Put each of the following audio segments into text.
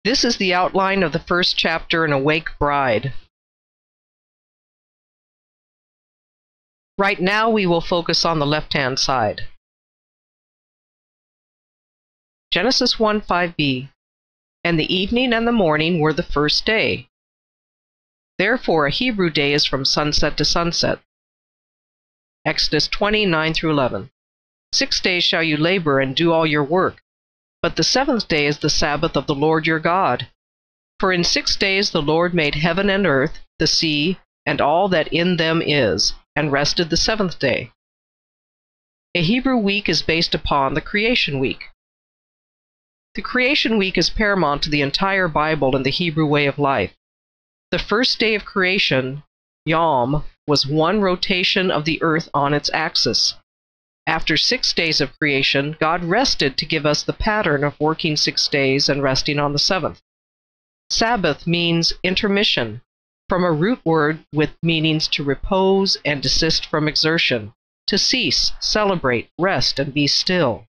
This is the outline of the first chapter in Awake Bride. Right now we will focus on the left-hand side. Genesis 1:5b. And the evening and the morning were the first day. Therefore a Hebrew day is from sunset to sunset. Exodus 20:9-11. 6 days shall you labor and do all your work, but the seventh day is the Sabbath of the Lord your God. For in 6 days the Lord made heaven and earth, the sea, and all that in them is, and rested the seventh day. A Hebrew week is based upon the creation week. The creation week is paramount to the entire Bible and the Hebrew way of life. The first day of creation, Yom, was one rotation of the earth on its axis. After 6 days of creation, God rested to give us the pattern of working 6 days and resting on the seventh. Sabbath means intermission, from a root word with meanings to repose and desist from exertion, to cease, celebrate, rest, and be still.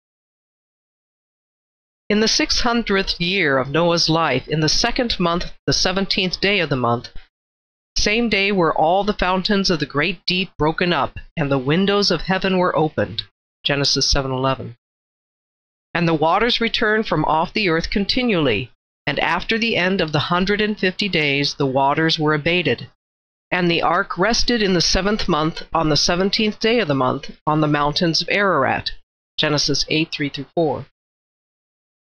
In the 600th year of Noah's life, in the second month, the 17th day of the month, same day were all the fountains of the great deep broken up, and the windows of heaven were opened. Genesis 7:11. And the waters returned from off the earth continually, and after the end of the 150 days the waters were abated. And the ark rested in the 7th month, on the 17th day of the month, on the mountains of Ararat. Genesis 8:3-4.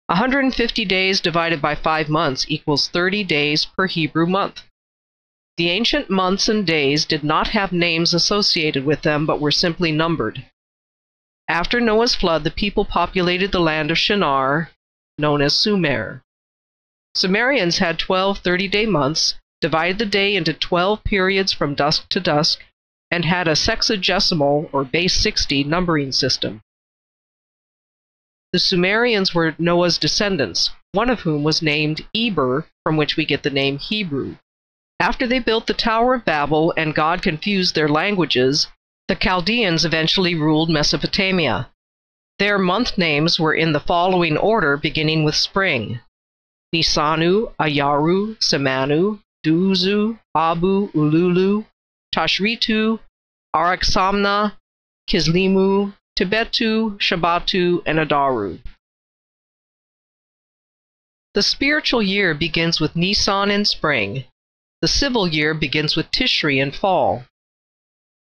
150 days divided by 5 months equals 30 days per Hebrew month. The ancient months and days did not have names associated with them, but were simply numbered. After Noah's flood, the people populated the land of Shinar, known as Sumer. Sumerians had 12 30-day months, divided the day into 12 periods from dusk to dusk, and had a sexagesimal, or base 60, numbering system. The Sumerians were Noah's descendants, one of whom was named Eber, from which we get the name Hebrew. After they built the Tower of Babel and God confused their languages, the Chaldeans eventually ruled Mesopotamia. Their month names were in the following order, beginning with spring: Nisanu, Ayaru, Semanu, Duzu, Abu, Ululu, Tashritu, Araksamna, Kislimu, Tibetu, Shabbatu, and Adaru. The spiritual year begins with Nisan in spring. The civil year begins with Tishri in fall.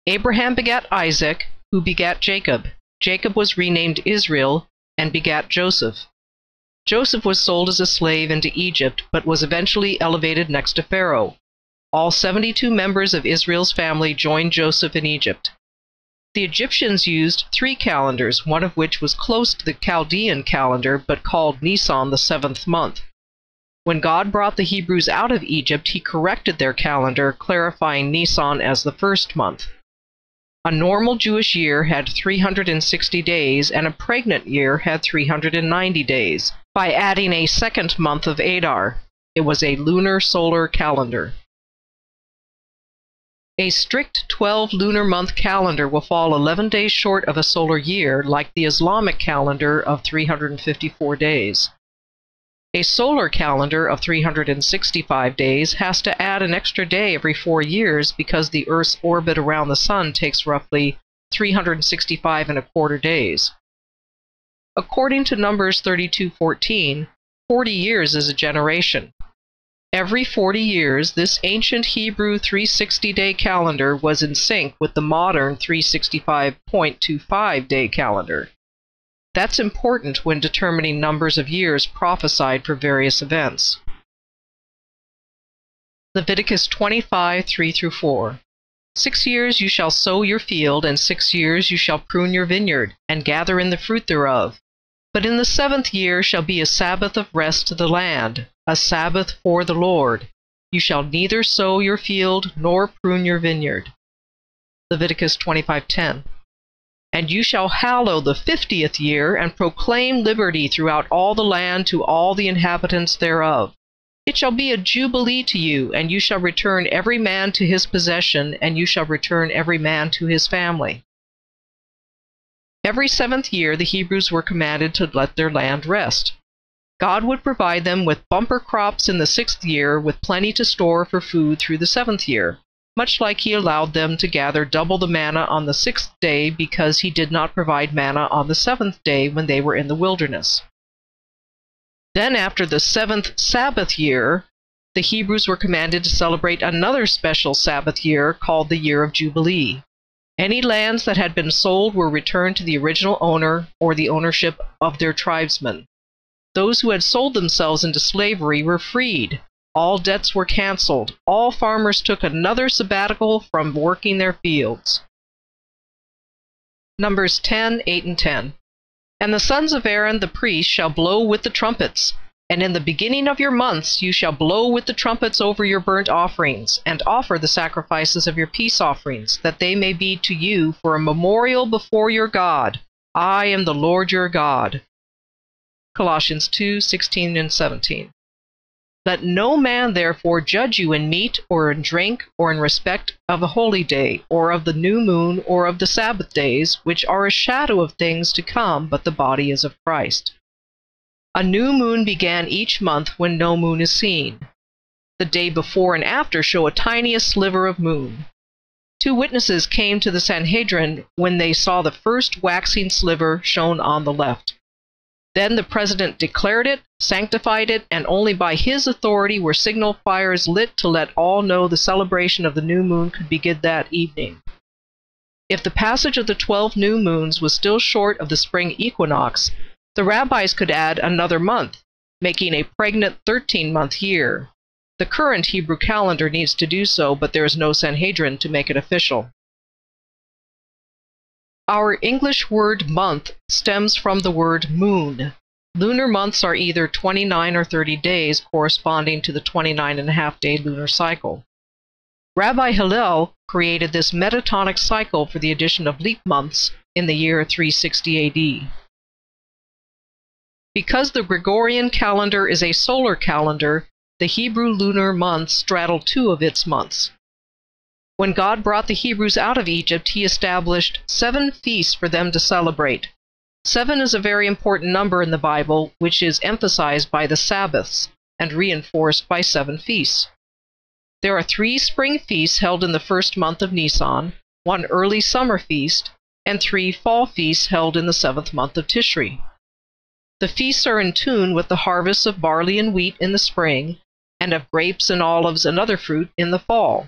Abraham begat Isaac, who begat Jacob. Jacob was renamed Israel and begat Joseph. Joseph was sold as a slave into Egypt, but was eventually elevated next to Pharaoh. All 72 members of Israel's family joined Joseph in Egypt. The Egyptians used 3 calendars, one of which was close to the Chaldean calendar, but called Nisan the 7th month. When God brought the Hebrews out of Egypt, he corrected their calendar, clarifying Nisan as the 1st month. A normal Jewish year had 360 days, and a pregnant year had 390 days, by adding a 2nd month of Adar. It was a lunar solar calendar. A strict 12 lunar month calendar will fall 11 days short of a solar year, like the Islamic calendar of 354 days. A solar calendar of 365 days has to add an extra day every 4 years because the Earth's orbit around the Sun takes roughly 365¼ days. According to Numbers 32:14, 40 years is a generation. Every 40 years, this ancient Hebrew 360-day calendar was in sync with the modern 365.25-day calendar. That's important when determining numbers of years prophesied for various events. Leviticus 25:3-4. 6 years you shall sow your field, and 6 years you shall prune your vineyard, and gather in the fruit thereof. But in the 7th year shall be a Sabbath of rest to the land, a Sabbath for the Lord. You shall neither sow your field nor prune your vineyard. Leviticus 25:10. And you shall hallow the 50th year, and proclaim liberty throughout all the land to all the inhabitants thereof. It shall be a jubilee to you, and you shall return every man to his possession, and you shall return every man to his family. Every 7th year the Hebrews were commanded to let their land rest. God would provide them with bumper crops in the 6th year, with plenty to store for food through the 7th year, much like he allowed them to gather double the manna on the 6th day because he did not provide manna on the 7th day when they were in the wilderness. Then after the 7th Sabbath year, the Hebrews were commanded to celebrate another special Sabbath year called the Year of Jubilee. Any lands that had been sold were returned to the original owner or the ownership of their tribesmen. Those who had sold themselves into slavery were freed. All debts were canceled. All farmers took another sabbatical from working their fields. Numbers 10, 8, and 10. And the sons of Aaron the priest shall blow with the trumpets, and in the beginning of your months you shall blow with the trumpets over your burnt offerings, and offer the sacrifices of your peace offerings, that they may be to you for a memorial before your God. I am the Lord your God. Colossians 2, 16 and 17. Let no man therefore judge you in meat, or in drink, or in respect of a holy day, or of the new moon, or of the Sabbath days, which are a shadow of things to come, but the body is of Christ. A new moon began each month when no moon is seen. The day before and after show a tiniest sliver of moon. 2 witnesses came to the Sanhedrin when they saw the first waxing sliver shown on the left. Then the president declared it, sanctified it, and only by his authority were signal fires lit to let all know the celebration of the new moon could begin that evening. If the passage of the 12 new moons was still short of the spring equinox, the rabbis could add another month, making a pregnant 13-month year. The current Hebrew calendar needs to do so, but there is no Sanhedrin to make it official. Our English word month stems from the word moon. Lunar months are either 29 or 30 days, corresponding to the 29.5-day lunar cycle. Rabbi Hillel created this metatonic cycle for the addition of leap months in the year 360 AD. Because the Gregorian calendar is a solar calendar, the Hebrew lunar months straddle 2 of its months. When God brought the Hebrews out of Egypt, he established 7 feasts for them to celebrate. 7 is a very important number in the Bible, which is emphasized by the Sabbaths and reinforced by 7 feasts. There are 3 spring feasts held in the first month of Nisan, 1 early summer feast, and 3 fall feasts held in the 7th month of Tishri. The feasts are in tune with the harvests of barley and wheat in the spring, and of grapes and olives and other fruit in the fall.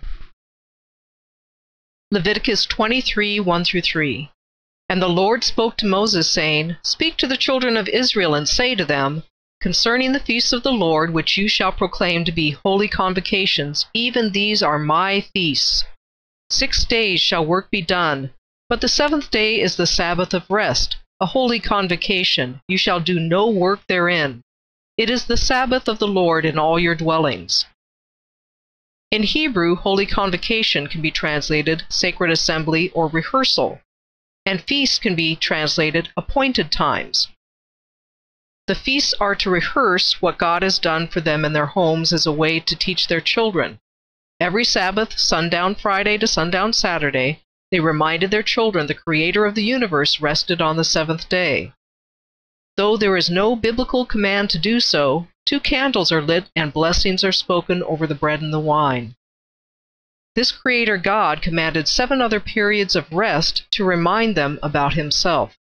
Leviticus 23, 1-3. And the Lord spoke to Moses, saying, Speak to the children of Israel, and say to them, Concerning the feasts of the Lord, which you shall proclaim to be holy convocations, even these are my feasts. 6 days shall work be done, but the 7th day is the Sabbath of rest, a holy convocation. You shall do no work therein. It is the Sabbath of the Lord in all your dwellings. In Hebrew, holy convocation can be translated sacred assembly or rehearsal, and feasts can be translated appointed times. The feasts are to rehearse what God has done for them in their homes as a way to teach their children. Every Sabbath, sundown Friday to sundown Saturday, they reminded their children the Creator of the universe rested on the 7th day. Though there is no biblical command to do so, 2 candles are lit and blessings are spoken over the bread and the wine. This Creator God commanded 7 other periods of rest to remind them about himself.